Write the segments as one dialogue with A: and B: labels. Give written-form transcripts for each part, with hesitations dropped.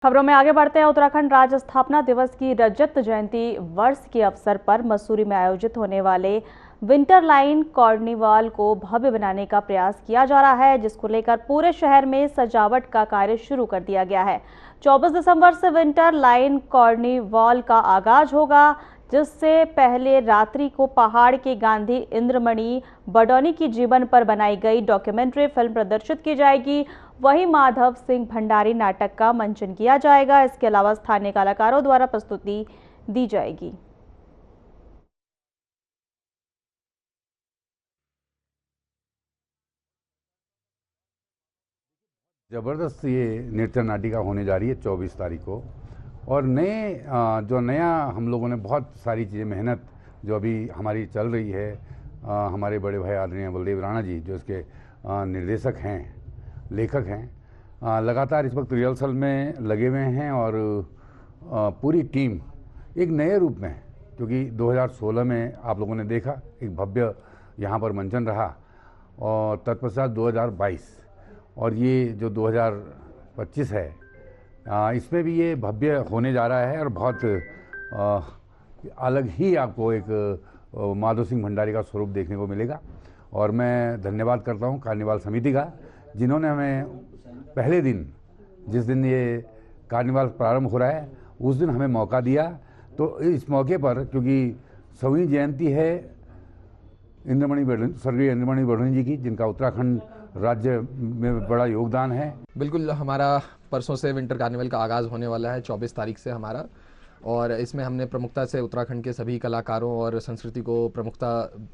A: खबरों में आगे बढ़ते हैं। उत्तराखंड राज्य स्थापना दिवस की रजत जयंती वर्ष के अवसर पर मसूरी में आयोजित होने वाले विंटर लाइन कार्निवाल को भव्य बनाने का प्रयास किया जा रहा है, जिसको लेकर पूरे शहर में सजावट का कार्य शुरू कर दिया गया है। 24 दिसंबर से विंटर लाइन कार्निवाल का आगाज होगा, जिससे पहले रात्रि को पहाड़ के गांधी इंद्रमणि बडौनी की जीवन पर बनाई गई डॉक्यूमेंट्री फिल्म प्रदर्शित की जाएगी। वहीं माधव सिंह भंडारी नाटक का मंचन किया जाएगा। इसके अलावा स्थानीय कलाकारों द्वारा प्रस्तुति दी जाएगी।
B: ज़बरदस्त ये नृत्य नाटिका होने जा रही है 24 तारीख को। और जो नया हम लोगों ने बहुत सारी चीज़ें मेहनत जो अभी हमारी चल रही है, हमारे बड़े भाई आदरणीय बलदेव राणा जी जो इसके निर्देशक हैं, लेखक हैं, लगातार इस वक्त रिहर्सल में लगे हुए हैं। और पूरी टीम एक नए रूप में, क्योंकि 2016 में आप लोगों ने देखा एक भव्य यहाँ पर मंचन रहा, और तत्पश्चात 2022 और ये जो 2025 है, इसमें भी ये भव्य होने जा रहा है। और बहुत अलग ही आपको एक माधव सिंह भंडारी का स्वरूप देखने को मिलेगा। और मैं धन्यवाद करता हूँ कार्निवाल समिति का, जिन्होंने हमें पहले दिन, जिस दिन ये कार्निवाल प्रारंभ हो रहा है, उस दिन हमें मौका दिया। तो इस मौके पर, क्योंकि 100वीं जयंती है स्वर्गीय इंद्रमणि बडौनी जी की, जिनका उत्तराखंड राज्य में बड़ा योगदान है।
C: बिल्कुल, हमारा परसों से विंटर कार्निवल का आगाज़ होने वाला है, 24 तारीख से हमारा। और इसमें हमने प्रमुखता से उत्तराखंड के सभी कलाकारों और संस्कृति को प्रमुखता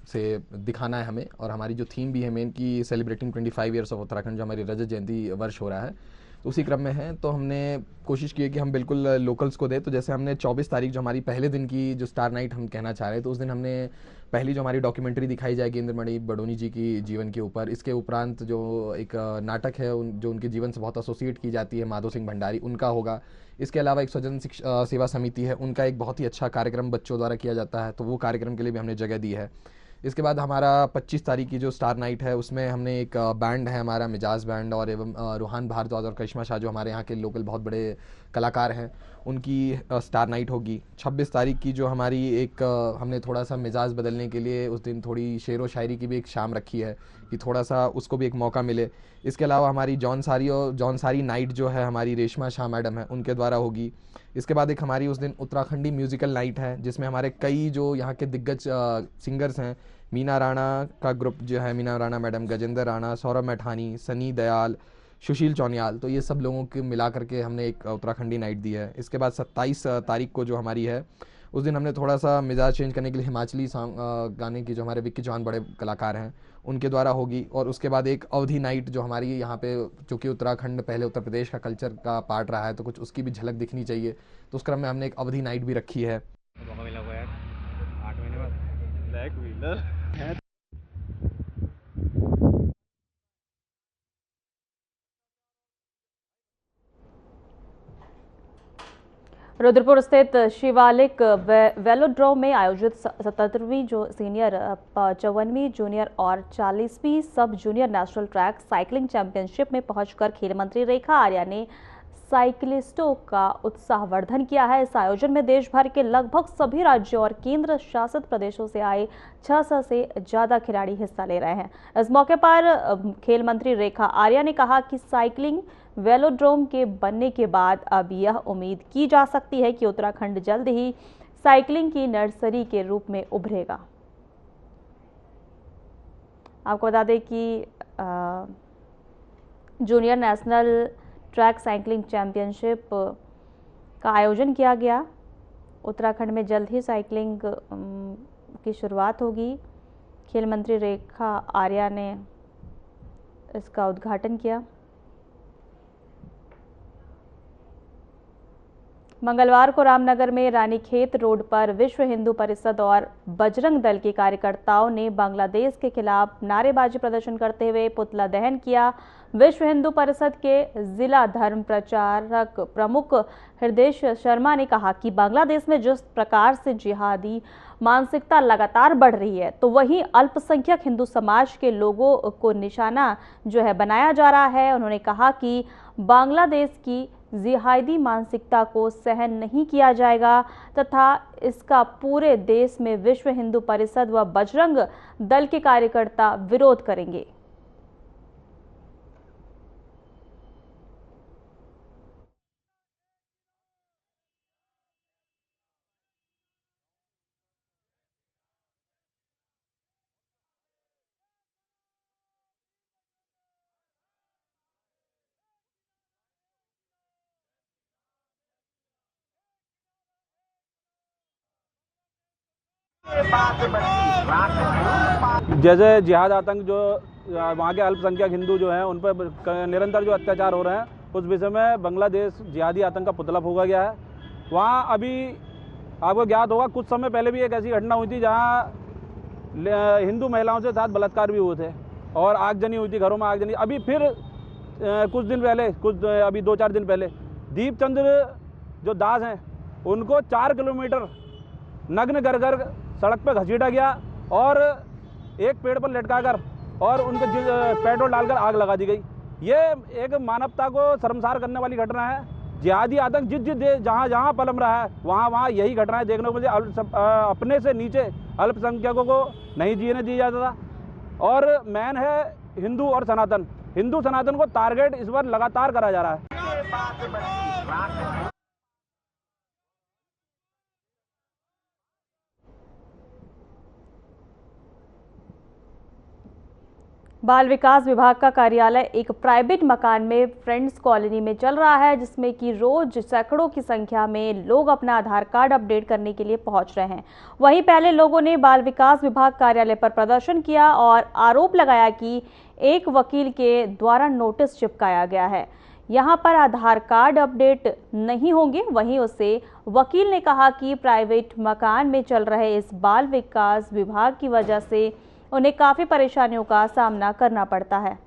C: से दिखाना है हमें। और हमारी जो थीम भी है मेन की सेलिब्रेटिंग 25 ईयर्स ऑफ उत्तराखंड, जो हमारी रजत जयंती वर्ष हो रहा है, तो उसी क्रम में है। तो हमने कोशिश की है कि हम बिल्कुल लोकल्स को दें। तो जैसे हमने 24 तारीख जो हमारी पहले दिन की जो स्टार नाइट हम कहना चाह रहे हैं, तो उस दिन हमने पहली जो हमारी डॉक्यूमेंट्री दिखाई जाएगी इंद्रमणि बडौनी जी की जीवन के ऊपर। इसके उपरांत जो एक नाटक है जो उनके जीवन से बहुत एसोसिएट की जाती है, माधव सिंह भंडारी, उनका होगा। इसके अलावा एक स्वजन सेवा समिति है, उनका एक बहुत ही अच्छा कार्यक्रम बच्चों द्वारा किया जाता है, तो वो कार्यक्रम के लिए भी हमने जगह दी है। इसके बाद हमारा 25 तारीख की जो स्टार नाइट है, उसमें हमने एक बैंड है हमारा मिजाज बैंड, और एवं रूहान भारद्वाज और करिश्मा शाह जो हमारे यहाँ के लोकल बहुत बड़े कलाकार हैं, उनकी स्टार नाइट होगी। 26 तारीख की जो हमारी एक हमने थोड़ा सा मिजाज बदलने के लिए उस दिन थोड़ी शेर व शायरी की भी एक शाम रखी है, कि थोड़ा सा उसको भी एक मौका मिले। इसके अलावा हमारी जौन सारी नाइट जो है हमारी रेशमा शाह मैडम है, उनके द्वारा होगी। इसके बाद एक हमारी उस दिन उत्तराखंडी म्यूज़िकल नाइट है, जिसमें हमारे कई जो यहाँ के दिग्गज सिंगर्स हैं, मीना राणा का ग्रुप जो है, मीना राणा मैडम, गजेंद्र राणा, सौरभ मैठानी, सनी दयाल, सुशील चौनियाल, तो ये सब लोगों के मिला करके हमने एक उत्तराखंडी नाइट दी है। इसके बाद 27 तारीख को जो हमारी है, उस दिन हमने थोड़ा सा मिजाज चेंज करने के लिए हिमाचली सॉन्ग गाने की जो हमारे विक्की चौहान बड़े कलाकार हैं, उनके द्वारा होगी। और उसके बाद एक अवधि नाइट जो हमारी यहाँ पे, चूँकि उत्तराखंड पहले उत्तर प्रदेश का कल्चर का पार्ट रहा है, तो कुछ उसकी भी झलक दिखनी चाहिए, तो उस क्रम में हमने एक अवधि नाइट भी रखी है।
A: रुद्रपुर स्थित शिवालिक वेलोड्रोम में आयोजित 77वीं जो सीनियर, 54वीं जूनियर और 40वीं sub junior national track cycling championship में पहुंचकर खेल मंत्री रेखा आर्या ने साइकिलिस्टों का उत्साहवर्धन किया है। इस आयोजन में देश भर के लगभग सभी राज्यों और केंद्र शासित प्रदेशों से आए 600 से ज्यादा खिलाड़ी हिस्सा ले रहे हैं। इस मौके पर खेल मंत्री रेखा आर्या ने कहा कि साइकिलिंग वेलोड्रोम के बनने के बाद अब यह उम्मीद की जा सकती है कि उत्तराखंड जल्द ही साइकिलिंग की नर्सरी के रूप में उभरेगा। आपको बता दें कि junior national track cycling championship का आयोजन किया गया। उत्तराखंड में जल्द ही साइकिलिंग की शुरुआत होगी। खेल मंत्री रेखा आर्या ने इसका उद्घाटन किया। मंगलवार को रामनगर में रानीखेत रोड पर विश्व हिंदू परिषद और बजरंग दल के कार्यकर्ताओं ने बांग्लादेश के खिलाफ नारेबाजी प्रदर्शन करते हुए पुतला दहन किया। विश्व हिंदू परिषद के जिला धर्म प्रचारक प्रमुख हृदय शर्मा ने कहा कि बांग्लादेश में जिस प्रकार से जिहादी मानसिकता लगातार बढ़ रही है, तो वहीं अल्पसंख्यक हिंदू समाज के लोगों को निशाना जो है बनाया जा रहा है। उन्होंने कहा कि बांग्लादेश की जिहादी मानसिकता को सहन नहीं किया जाएगा तथा इसका पूरे देश में विश्व हिंदू परिषद व बजरंग दल के कार्यकर्ता विरोध करेंगे।
D: जैसे जिहाद आतंक जो वहाँ के अल्पसंख्यक हिंदू जो हैं उन पर निरंतर जो अत्याचार हो रहे हैं, उस विषय में बांग्लादेश जिहादी आतंक का पुतला फूंका गया है। वहाँ अभी आपको ज्ञात होगा कुछ समय पहले भी एक ऐसी घटना हुई थी जहाँ हिंदू महिलाओं से साथ बलात्कार भी हुए थे और आगजनी हुई थी, घरों में आगजनी। अभी फिर कुछ दिन पहले अभी 2-4 दिन पहले दीपचंद्र जो दास हैं उनको 4 किलोमीटर नग्न कर सड़क पर घसीटा गया और एक पेड़ पर लटकाकर और उनके पेट्रोल डालकर आग लगा दी गई। ये एक मानवता को शर्मसार करने वाली घटना है। जिहादी आतंक जिस जहाँ पलम रहा है वहाँ यही घटनाएं देखने को मुझे अपने से नीचे अल्पसंख्यकों को नहीं जीने दिया जाता था। और मेन है हिंदू और सनातन, हिंदू सनातन को टारगेट इस बार लगातार करा जा रहा है।
A: बाल विकास विभाग का कार्यालय एक प्राइवेट मकान में फ्रेंड्स कॉलोनी में चल रहा है, जिसमें कि रोज सैकड़ों की संख्या में लोग अपना आधार कार्ड अपडेट करने के लिए पहुंच रहे हैं। वहीं पहले लोगों ने बाल विकास विभाग कार्यालय पर प्रदर्शन किया और आरोप लगाया कि एक वकील के द्वारा नोटिस चिपकाया गया है, यहां पर आधार कार्ड अपडेट नहीं होंगे। वहीं उससे वकील ने कहा कि प्राइवेट मकान में चल रहे इस बाल विकास विभाग की वजह से उन्हें काफी परेशानियों का सामना करना पड़ता है।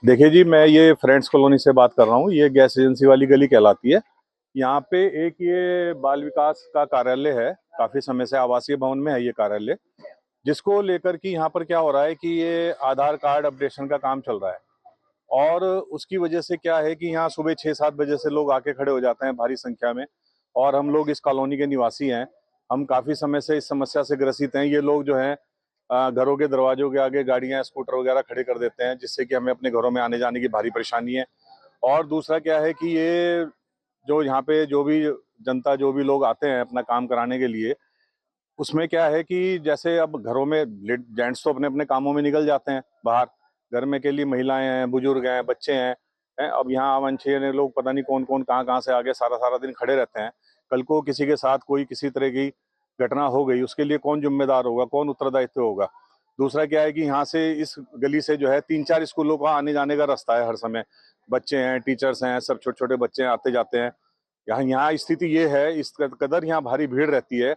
E: देखिए जी, मैं ये फ्रेंड्स कॉलोनी से बात कर रहा हूँ। ये गैस एजेंसी वाली गली कहलाती है। यहाँ पे एक ये बाल विकास का कार्यालय है, काफी समय से आवासीय भवन में है ये कार्यालय, जिसको लेकर कि यहाँ पर क्या हो रहा है कि ये आधार कार्ड अपडेशन का काम चल रहा है। और उसकी वजह से क्या है कि यहाँ सुबह 6-7 बजे से लोग आके खड़े हो जाते हैं भारी संख्या में। और हम लोग इस कॉलोनी के निवासी हैं, हम काफी समय से इस समस्या से ग्रसित हैं। ये लोग जो हैं घरों के दरवाजों के आगे गाड़ियां, स्कूटर वगैरह खड़े कर देते हैं, जिससे कि हमें अपने घरों में आने जाने की भारी परेशानी है। और दूसरा क्या है कि ये जो यहाँ पे जो भी जनता, जो भी लोग आते हैं अपना काम कराने के लिए, उसमें क्या है कि जैसे अब घरों में जेंट्स तो अपने अपने कामों में निकल जाते हैं बाहर, घर में के लिए महिलाएं हैं, बुजुर्ग हैं, बच्चे हैं। अब यहाँ अनछिए लोग पता नहीं कौन कौन कहाँ से आगे सारा दिन खड़े रहते हैं। कल को किसी के साथ कोई किसी तरह की घटना हो गई, उसके लिए कौन जिम्मेदार होगा, कौन उत्तरदायित्व होगा। दूसरा क्या है कि यहाँ से इस गली से जो है 3-4 स्कूलों का आने जाने का रास्ता है हर समय। बच्चे हैं, टीचर्स हैं, सब छोटे छोटे बच्चे आते जाते हैं। यहाँ स्थिति ये है, इस कदर यहाँ भारी भीड़ रहती है।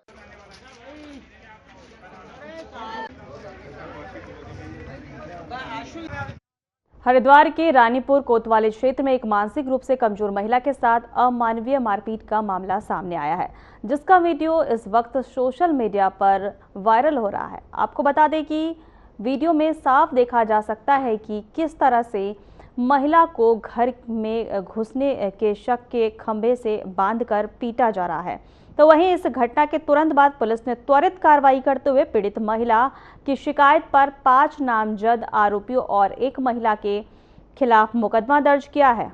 A: हरिद्वार के रानीपुर कोतवाली क्षेत्र में एक मानसिक रूप से कमजोर महिला के साथ अमानवीय मारपीट का मामला सामने आया है, जिसका वीडियो इस वक्त सोशल मीडिया पर वायरल हो रहा है। आपको बता दें कि वीडियो में साफ देखा जा सकता है कि किस तरह से महिला को घर में घुसने के शक के खंभे से बांधकर पीटा जा रहा है। तो वहीं इस घटना के तुरंत बाद पुलिस ने त्वरित कार्रवाई करते हुए पीड़ित महिला की शिकायत पर 5 नामजद आरोपियों और एक महिला के खिलाफ मुकदमा दर्ज किया है।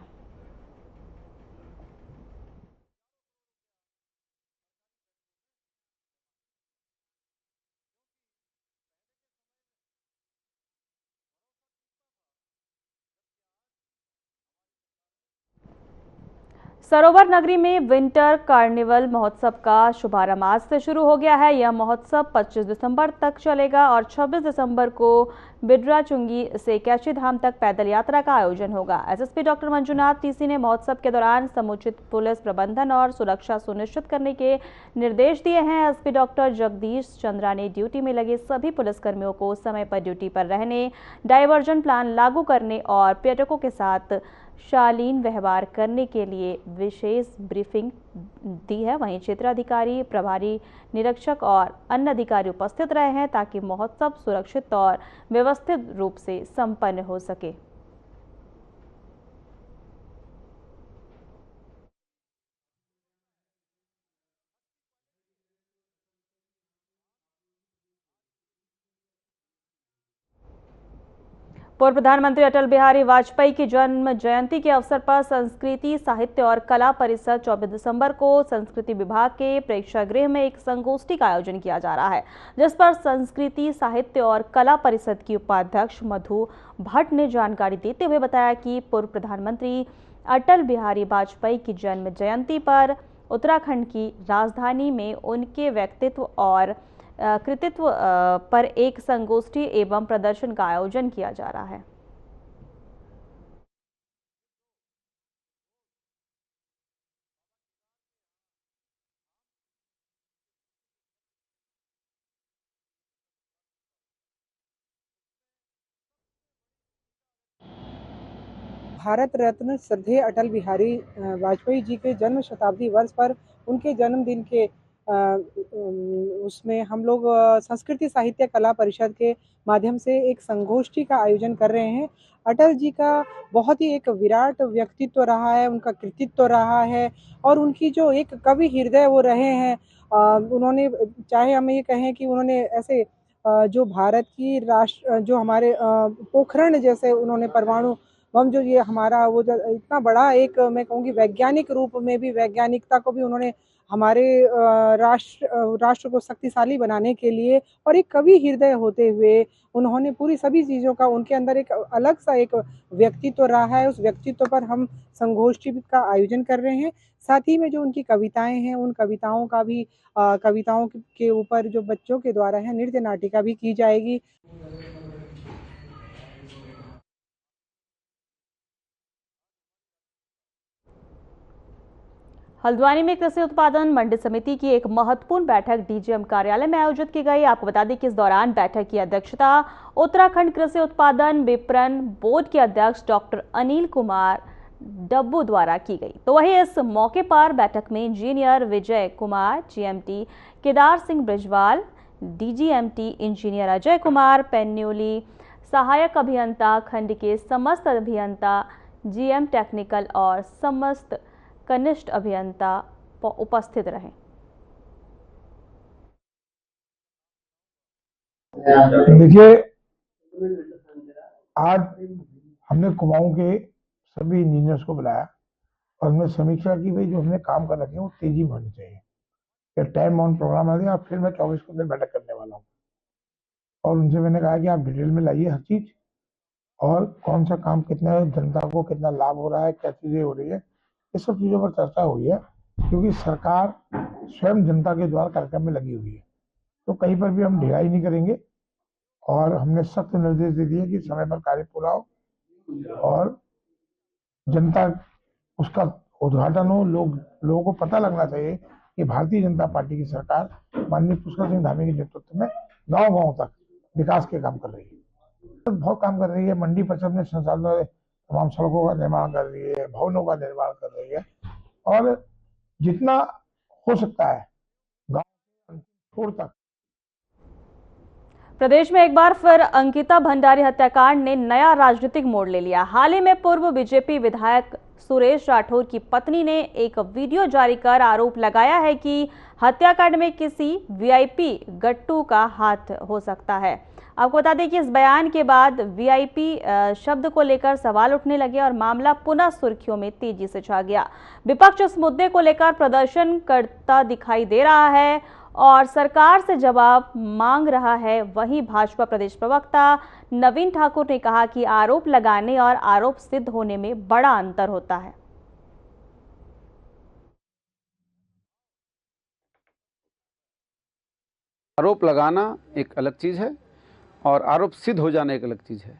A: सरोवर नगरी में विंटर कार्निवल महोत्सव का शुभारंभ आज से शुरू हो गया है। यह महोत्सव 25 दिसंबर तक चलेगा और 26 दिसंबर को बिड्राचुंगी से कैची धाम तक पैदल यात्रा का आयोजन होगा। एसएसपी डॉक्टर मंजुनाथ टीसी ने महोत्सव के दौरान समुचित पुलिस प्रबंधन और सुरक्षा सुनिश्चित करने के निर्देश दिए हैं। एसपी डॉक्टर जगदीश चंद्रा ने ड्यूटी में लगे सभी पुलिसकर्मियों को समय पर ड्यूटी पर रहने, डायवर्जन प्लान लागू करने और पर्यटकों के साथ शालीन व्यवहार करने के लिए विशेष ब्रीफिंग दी है। वहीं क्षेत्राधिकारी, प्रभारी निरीक्षक और अन्य अधिकारी उपस्थित रहे हैं ताकि महोत्सव सुरक्षित और व्यवस्थित रूप से संपन्न हो सके। पूर्व प्रधानमंत्री अटल बिहारी वाजपेयी की जन्म जयंती के अवसर पर संस्कृति, साहित्य और कला परिषद 24 दिसंबर को संस्कृति विभाग के प्रेक्षागृह में एक संगोष्ठी का आयोजन किया जा रहा है, जिस पर संस्कृति, साहित्य और कला परिषद की उपाध्यक्ष मधु भट्ट ने जानकारी देते हुए बताया कि पूर्व प्रधानमंत्री अटल बिहारी वाजपेयी की जन्म जयंती पर उत्तराखंड की राजधानी में उनके व्यक्तित्व और कृतित्व पर एक संगोष्ठी एवं प्रदर्शन का आयोजन किया जा रहा है।
F: भारत रत्न श्रद्धेय अटल बिहारी वाजपेयी जी के जन्म शताब्दी वर्ष पर उनके जन्मदिन के उसमें हम लोग संस्कृति, साहित्य, कला परिषद के माध्यम से एक संगोष्ठी का आयोजन कर रहे हैं। अटल जी का बहुत ही एक विराट व्यक्तित्व रहा है, उनका कृतित्व रहा है और उनकी जो एक कवि हृदय वो रहे हैं। उन्होंने, चाहे हम ये कहें कि उन्होंने ऐसे जो भारत की राष्ट्र, जो हमारे पोखरण जैसे उन्होंने परमाणु बम, जो ये हमारा वो इतना बड़ा एक, मैं कहूँगी वैज्ञानिक रूप में भी, वैज्ञानिकता को भी उन्होंने हमारे राष्ट्र को शक्तिशाली बनाने के लिए और एक कवि हृदय होते हुए उन्होंने पूरी सभी चीज़ों का, उनके अंदर एक अलग सा एक व्यक्तित्व रहा है। उस व्यक्तित्व पर हम संगोष्ठी का आयोजन कर रहे हैं। साथ ही में जो उनकी कविताएं हैं, उन कविताओं का भी कविताओं के ऊपर जो बच्चों के द्वारा है नृत्य नाटिका भी की जाएगी।
A: हल्द्वानी में कृषि उत्पादन मंडी समिति की एक महत्वपूर्ण बैठक डीजीएम कार्यालय में आयोजित की गई। आपको बता दें कि इस दौरान बैठक की अध्यक्षता उत्तराखंड कृषि उत्पादन विपणन बोर्ड के अध्यक्ष डॉक्टर अनिल कुमार डब्बू द्वारा की गई। तो वहीं इस मौके पर बैठक में engineer Vijay Kumar, GMT Kedar Singh Brijwal, डीजीएमटी engineer Ajay Kumar Painuly, सहायक अभियंता खंड के समस्त अभियंता, जीएम टेक्निकल और समस्त कनिष्ठ अभियंता उपस्थित रहे।
G: देखिए, आज हमने कुमाऊं के सभी इंजीनियर्स को बुलाया और हमने समीक्षा की, भाई जो हमने काम कर रखे हैं वो तेजी में होनी चाहिए। टाइम ऑन प्रोग्राम आ गया, फिर मैं 24 को बैठक करने वाला हूँ और उनसे मैंने कहा कि आप डिटेल में लाइए हर चीज और कौन सा काम कितना जनता को कितना लाभ हो रहा है, क्या चीजें हो रही है, इस सब चीजों पर चर्चा हुई है। क्योंकि सरकार स्वयं जनता के द्वारा कार्यक्रम में लगी हुई है, तो कहीं पर भी हम ढिलाई नहीं करेंगे और हमने सख्त निर्देश दे दिए कि समय पर कार्य पूरा हो और जनता उसका उद्घाटन हो। लोगों को पता लगना चाहिए कि भारतीय जनता पार्टी की सरकार माननीय पुष्कर सिंह धामी के नेतृत्व में गांव-गांव तक विकास के काम कर रही है। बहुत काम कर रही है। मंडी परिषद में संसाधनों, तमाम सड़कों का निर्माण कर रही है, भवनों का निर्माण कर रही है और जितना हो सकता है गांव छोड़ तक।
A: प्रदेश में एक बार फिर अंकिता भंडारी हत्याकांड ने नया राजनीतिक मोड़ ले लिया। हाल ही में पूर्व बीजेपी विधायक सुरेश राठौर की पत्नी ने एक वीडियो जारी कर आरोप लगाया है कि हत्याकांड में किसी वीआईपी गट्टू का हाथ हो सकता है। आपको बता दें कि इस बयान के बाद वीआईपी शब्द को लेकर सवाल उठने लगे और मामला पुनः सुर्खियों में तेजी से छा गया। विपक्ष इस मुद्दे को लेकर प्रदर्शन करता दिखाई दे रहा है और सरकार से जवाब मांग रहा है। वहीं भाजपा प्रदेश प्रवक्ता नवीन ठाकुर ने कहा कि आरोप लगाने और आरोप सिद्ध होने में बड़ा अंतर होता है।
H: आरोप लगाना एक अलग चीज़ है और आरोप सिद्ध हो जाना एक अलग चीज़ है।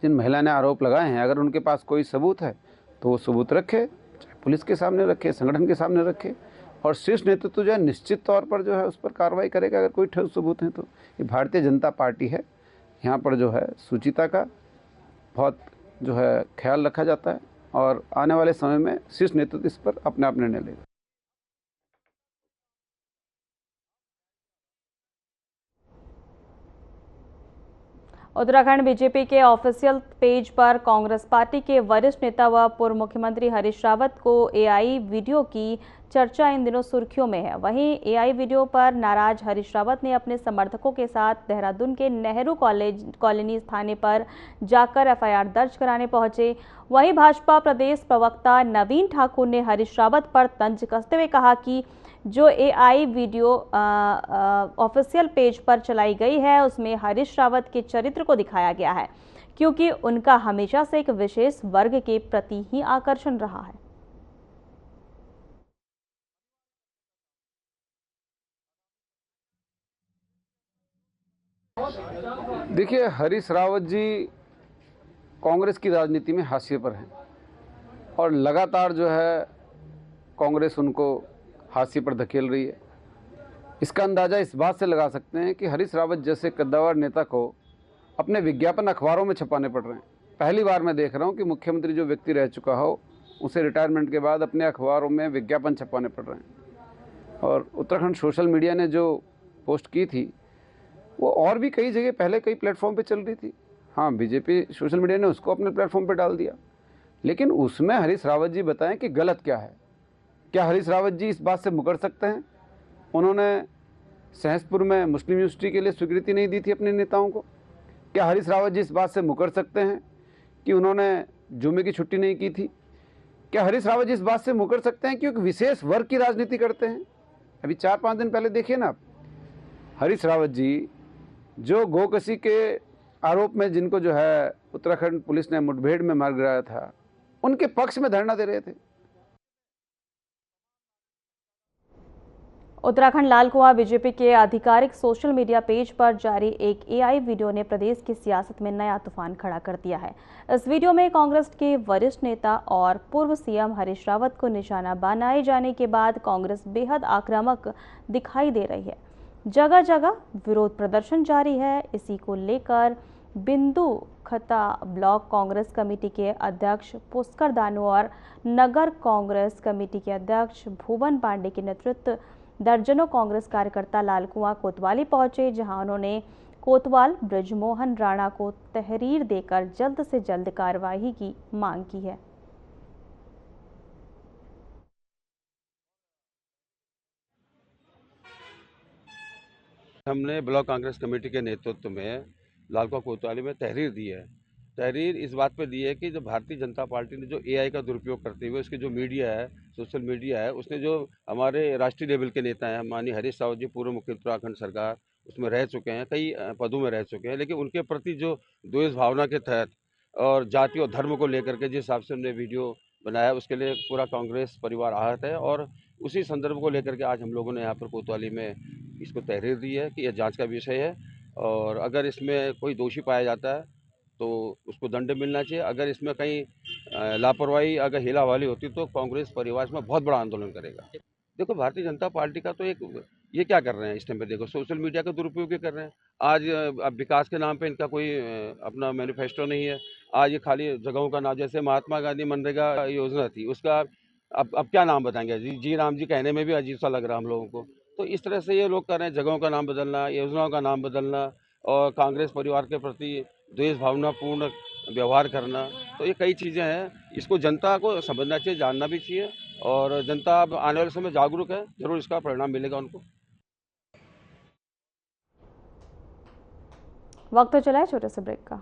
H: जिन महिला ने आरोप लगाए हैं, अगर उनके पास कोई सबूत है तो वो सबूत रखे, चाहे पुलिस के सामने रखे, संगठन के सामने रखे और शीर्ष नेतृत्व जो है निश्चित तौर पर जो है उस पर कार्रवाई करेगा अगर कोई ठोस सबूत है तो। ये भारतीय जनता पार्टी है, यहाँ पर जो है सुचिता का बहुत जो है ख्याल रखा जाता है और आने वाले समय में शीर्ष नेतृत्व इस पर अपने आप निर्णय लेगा।
A: उत्तराखंड बीजेपी के ऑफिशियल पेज पर कांग्रेस पार्टी के वरिष्ठ नेता व पूर्व मुख्यमंत्री हरीश रावत को एआई वीडियो की चर्चा इन दिनों सुर्खियों में है। वहीं एआई वीडियो पर नाराज हरीश रावत ने अपने समर्थकों के साथ देहरादून के नेहरू कॉलोनी थाने पर जाकर एफआईआर दर्ज कराने पहुंचे। वहीं भाजपा प्रदेश प्रवक्ता नवीन ठाकुर ने हरीश रावत पर तंज कसते हुए कहा कि जो एआई वीडियो ऑफिशियल पेज पर चलाई गई है उसमें हरीश रावत के चरित्र को दिखाया गया है, क्योंकि उनका हमेशा से एक विशेष वर्ग के प्रति ही आकर्षण रहा है।
H: देखिए, हरीश रावत जी कांग्रेस की राजनीति में हाशिए पर हैं और लगातार जो है कांग्रेस उनको हाशिए पर धकेल रही है। इसका अंदाज़ा इस बात से लगा सकते हैं कि हरीश रावत जैसे कद्दावर नेता को अपने विज्ञापन अखबारों में छपाने पड़ रहे हैं। पहली बार मैं देख रहा हूं कि मुख्यमंत्री जो व्यक्ति रह चुका हो उसे रिटायरमेंट के बाद अपने अखबारों में विज्ञापन छपाने पड़ रहे हैं। और उत्तराखंड सोशल मीडिया ने जो पोस्ट की थी वो और भी कई जगह पहले कई प्लेटफॉर्म पर चल रही थी। हाँ, बीजेपी सोशल मीडिया ने उसको अपने प्लेटफॉर्म पर डाल दिया, लेकिन उसमें हरीश रावत जी बताएं कि गलत क्या है। क्या हरीश रावत जी इस बात से मुकर सकते हैं? उन्होंने सहसपुर में मुस्लिम यूनिवर्सिटी के लिए स्वीकृति नहीं दी थी अपने नेताओं को? क्या हरीश रावत जी इस बात से मुकर सकते हैं कि उन्होंने जुमे की छुट्टी नहीं की थी? क्या हरीश रावत जी इस बात से मुकर सकते हैं कि एक विशेष वर्ग की राजनीति करते हैं? अभी 4-5 दिन पहले देखिए ना आप, हरीश रावत जी जो गोकशी के आरोप में जिनको जो है उत्तराखंड पुलिस ने मुठभेड़ में मार गिराया था, उनके पक्ष में धरना दे रहे थे।
A: उत्तराखंड लाल कुआं बीजेपी के आधिकारिक सोशल मीडिया पेज पर जारी एक एआई वीडियो ने प्रदेश की सियासत में नया तूफान खड़ा कर दिया है। इस वीडियो में कांग्रेस के वरिष्ठ नेता और पूर्व सीएम हरीश रावत को निशाना बनाए जाने के बाद कांग्रेस बेहद आक्रामक दिखाई दे रही है। जगह जगह विरोध प्रदर्शन जारी है। इसी को लेकर बिंदु खता ब्लॉक कांग्रेस कमेटी के अध्यक्ष पुष्कर दानू और नगर कांग्रेस कमेटी के अध्यक्ष भुवन पांडे के नेतृत्व दर्जनों कांग्रेस कार्यकर्ता लाल कुआं कोतवाली पहुंचे, जहां उन्होंने कोतवाल ब्रजमोहन राणा को तहरीर देकर जल्द से जल्द कार्यवाही की मांग की है।
I: हमने ब्लॉक कांग्रेस कमेटी के नेतृत्व में लाल कुआं कोतवाली में तहरीर दी है। तहरीर इस बात पे दी है कि जो भारतीय जनता पार्टी ने जो एआई का दुरुपयोग करते हुए उसके जो मीडिया है, सोशल मीडिया है, उसने जो हमारे राष्ट्रीय लेवल के नेता हैं, माननीय हरीश रावत जी पूर्व मुख्यमंत्री उत्तराखंड सरकार उसमें रह चुके हैं, कई पदों में रह चुके हैं, लेकिन उनके प्रति जो द्वेष भावना के तहत और जाति और धर्म को लेकर के जिस हिसाब से हमने वीडियो बनाया उसके लिए पूरा कांग्रेस परिवार आहत है। और उसी संदर्भ को लेकर के आज हम लोगों ने यहाँ पर कोतवाली में इसको तहरीर दी है कि यह जांच का विषय है और अगर इसमें कोई दोषी पाया जाता है तो उसको दंड मिलना चाहिए। अगर इसमें कहीं लापरवाही अगर हिलावाली होती तो कांग्रेस परिवार में बहुत बड़ा आंदोलन करेगा। देखो, भारतीय जनता पार्टी का तो एक ये क्या कर रहे हैं इस टाइम पे, देखो सोशल मीडिया का दुरुपयोग ही कर रहे हैं। आज अब विकास के नाम पे इनका कोई अपना मैनिफेस्टो नहीं है। आज ये खाली जगहों का नाम, जैसे महात्मा गांधी मनरेगा योजना थी उसका अब क्या नाम बताएंगे? जी राम जी कहने में भी अजीब सा लग रहा है हम लोगों को। तो इस तरह से ये लोग कर रहे हैं, जगहों का नाम बदलना, योजनाओं का नाम बदलना और कांग्रेस परिवार के प्रति द्वेष भावनापूर्ण व्यवहार करना। तो ये कई चीज़ें हैं, इसको जनता को समझना चाहिए, जानना भी चाहिए और जनता अब आने वाले समय जागरूक है, जरूर इसका परिणाम मिलेगा उनको।
A: वक्त तो चला है छोटे से ब्रेक का।